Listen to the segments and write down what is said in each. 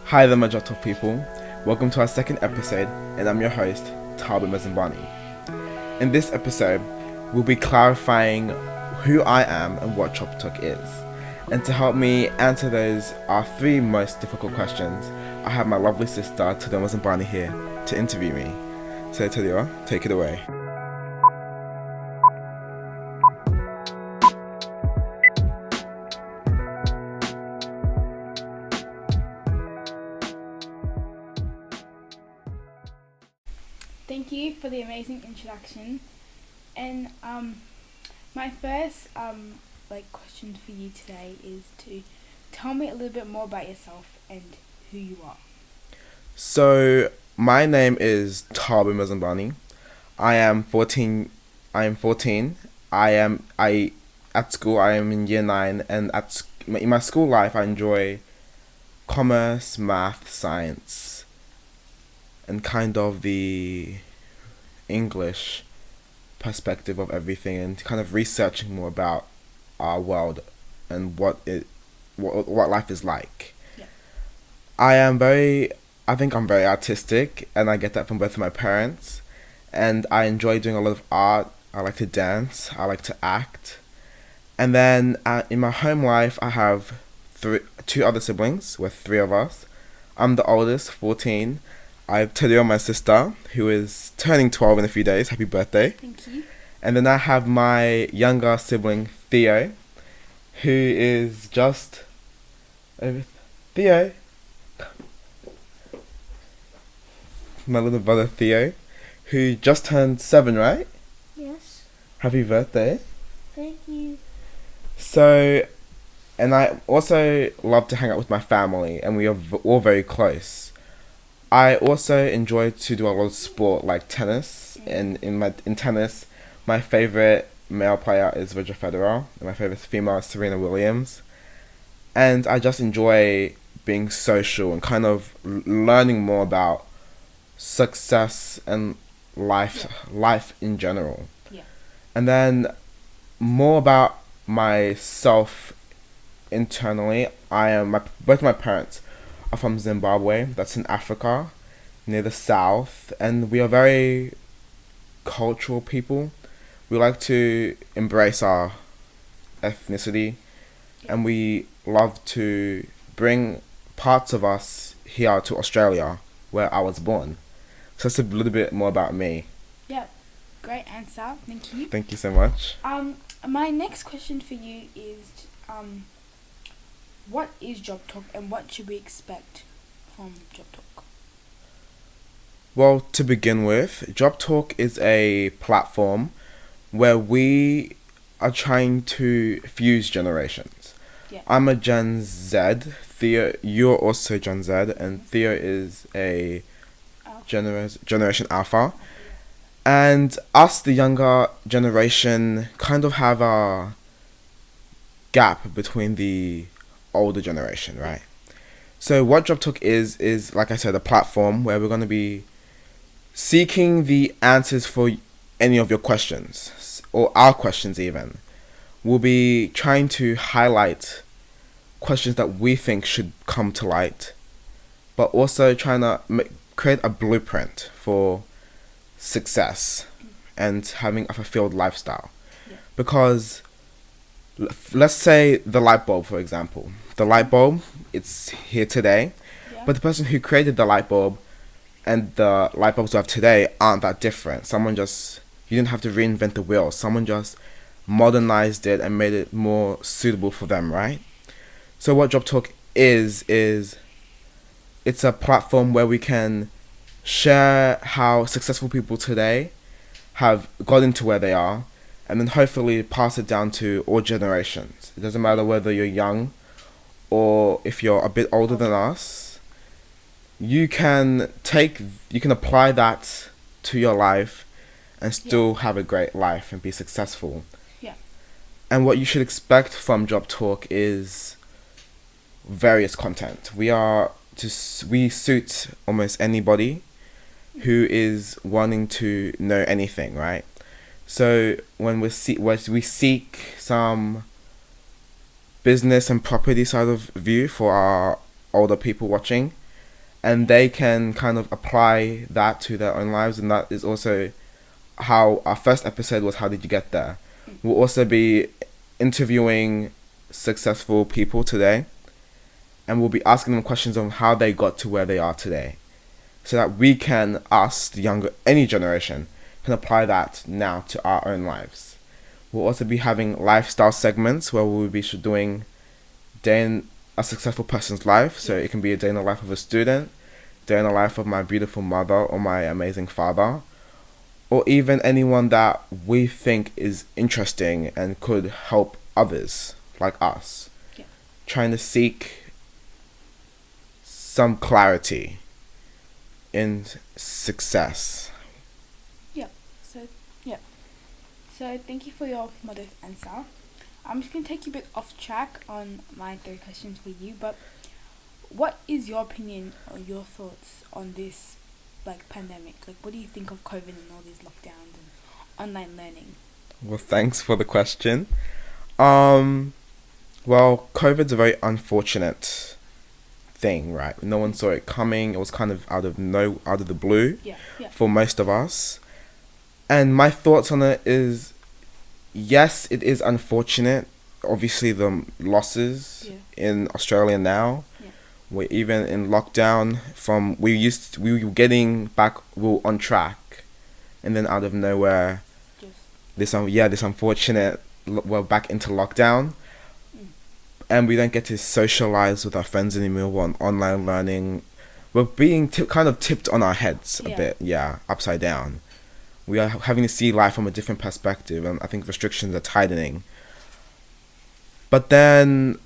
Hi there, my Job people. Welcome to our second episode, and I'm your host, Thabo Mazambani. In this episode, we'll be clarifying who I am and what Job is. And to help me answer those our three most difficult questions, I have my lovely sister, Thabo Mazambani, here to interview me. So, Thabo, take it away. Thank you for the amazing introduction. And my first question for you today is to tell me a little bit more about yourself and who you are. So, my name is Thabo Mazambani. I am 14. I at school. I am in year 9, and in my school life, I enjoy commerce, math, science, and kind of the English perspective of everything, and kind of researching more about our world and what life is like. Yeah. I think I'm very artistic, and I get that from both of my parents. And I enjoy doing a lot of art. I like to dance. I like to act. And then in my home life, I have two other siblings. We're three of us. I'm the oldest, 14. I have Teddy, my sister, who is turning 12 in a few days. Happy birthday. Thank you. And then I have my younger sibling, Theo, who is just... Theo. My little brother, Theo, who just turned 7, right? Yes, Happy birthday. thank you. So, and I also love to hang out with my family, and we are all very close. I also enjoy to do a lot of sport, like tennis. And in tennis, my favorite male player is Roger Federer, and my favorite female is Serena Williams. And I just enjoy being social and kind of learning more about success and life in general. Yeah. And then more about myself internally. Both my parents are from Zimbabwe. That's in Africa, near the south, and we are very cultural people. We like to embrace our ethnicity, and we love to bring parts of us here to Australia, where I was born. So that's a little bit more about me. Yeah. Great answer. Thank you. Thank you so much. My next question for you is what is Job Talk and what should we expect from Job Talk? Well, to begin with, Job Talk is a platform where we are trying to fuse generations. Yeah. I'm a Gen Z. Theo, you're also Gen Z, and Theo is a Generation Alpha. And us, the younger generation, kind of have a gap between the older generation, right? So what Job Talk is like I said, a platform where we're going to be seeking the answers for any of your questions, or our questions even. We'll be trying to highlight questions that we think should come to light, but also trying to create a blueprint for success and having a fulfilled lifestyle. Yeah. Because let's say the light bulb, for example. The light bulb, it's here today, Yeah. but the person who created the light bulb and the light bulbs we have today aren't that different. You didn't have to reinvent the wheel. Someone just modernized it and made it more suitable for them, right? So what Job Talk is it's a platform where we can share how successful people today have gotten to where they are, and then hopefully pass it down to all generations. It doesn't matter whether you're young or if you're a bit older than us. You can apply that to your life and still have a great life and be successful. Yeah. And what you should expect from Job Talk is various content. We suit almost anybody who is wanting to know anything, right? So when we seek some business and property side of view for our older people watching, and they can kind of apply that to their own lives. And that is also how our first episode was, how did you get there? We'll also be interviewing successful people today, and we'll be asking them questions on how they got to where they are today, so that we can, us, the younger, any generation, can apply that now to our own lives. We'll also be having lifestyle segments where we'll be doing day in a successful person's life. So it can be a day in the life of a student, day in the life of my beautiful mother or my amazing father, or even anyone that we think is interesting and could help others like us. Yeah. Trying to seek some clarity in success. So thank you for your modest answer. I'm just going to take you a bit off track on my 3 questions for you, but what is your opinion or your thoughts on this pandemic? What do you think of COVID and all these lockdowns and online learning? Well, thanks for the question. Well, COVID's a very unfortunate thing, right? No one saw it coming. It was kind of out of the blue for most of us. And my thoughts on it is, yes, it is unfortunate. Obviously, the losses in Australia now. Yeah. We're even in lockdown. We were getting back, we were on track, and then out of nowhere, this unfortunate, we're back into lockdown, and we don't get to socialize with our friends anymore. We're on online learning. We're being kind of tipped on our heads a bit, upside down. We are having to see life from a different perspective, and I think restrictions are tightening. But then,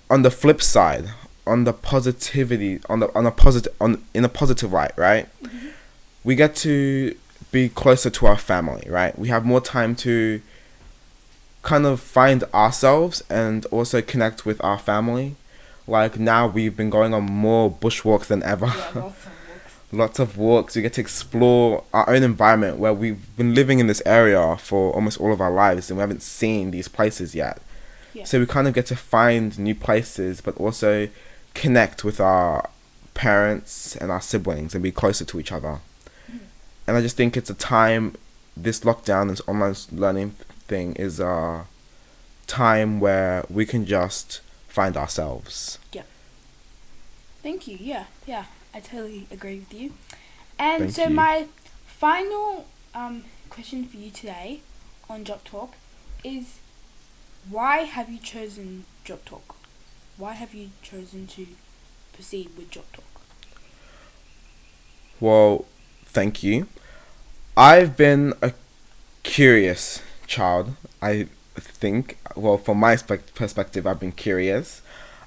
on the flip side, on the positivity, in a positive light, right? Mm-hmm. We get to be closer to our family, right? We have more time to kind of find ourselves and also connect with our family. Like now, we've been going on more bushwalks than ever. Yeah, lots of walks. We get to explore our own environment, where we've been living in this area for almost all of our lives and we haven't seen these places yet. Yeah. So we kind of get to find new places, but also connect with our parents and our siblings and be closer to each other. Mm. And I just think it's a time, this lockdown, this online learning thing is a time where we can just find ourselves. Yeah. Thank you. Yeah. I totally agree with you. And Thank you. My final question for you today on Job Talk is, why have you chosen Job Talk? Why have you chosen to proceed with Job Talk? Well, thank you. I've been a curious child, I think. Well, from my perspective, I've been curious.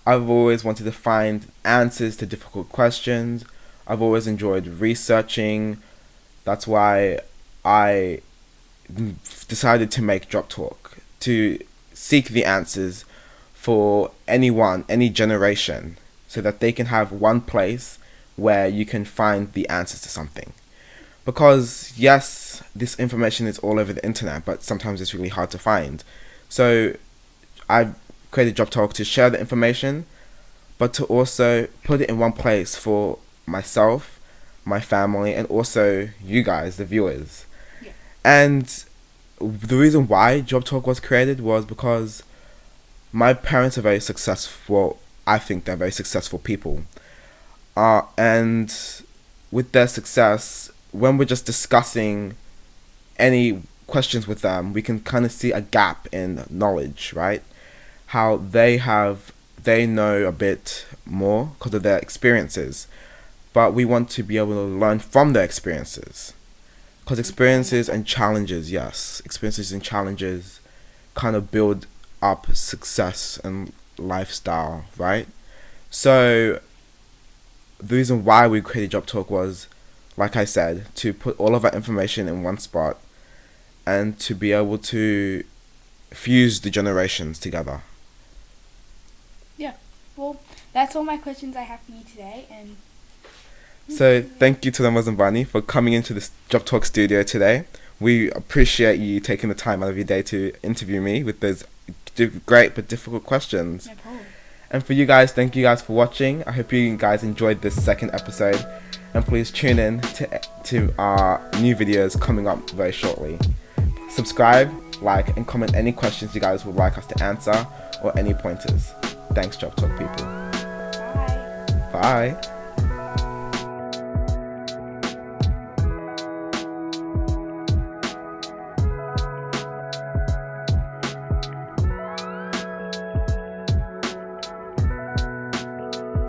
I've always wanted to find answers to difficult questions. I've always enjoyed researching. That's why I decided to make Job Talk, to seek the answers for anyone, any generation, so that they can have one place where you can find the answers to something. Because yes, this information is all over the internet, but sometimes it's really hard to find. So I've created Job Talk to share the information, but to also put it in one place for myself, my family, and also you guys, the viewers. Yeah. And the reason why Job Talk was created was because my parents are very successful. I think they're very successful people. And with their success, when we're just discussing any questions with them, we can kind of see a gap in knowledge, right? How they know a bit more because of their experiences, but we want to be able to learn from their experiences, because experiences and challenges kind of build up success and lifestyle, right? So the reason why we created Job Talk was, like I said, to put all of our information in one spot and to be able to fuse the generations together. Yeah, well, that's all my questions I have for you today. And so thank you to Thabo Mazambani for coming into this Job Talk studio today. We appreciate you taking the time out of your day to interview me with those great but difficult questions. No problem. And for you guys, thank you guys for watching. I hope you guys enjoyed this second episode. And please tune in to our new videos coming up very shortly. Subscribe, like, and comment any questions you guys would like us to answer or any pointers. Thanks, Job Talk people. Bye. Bye.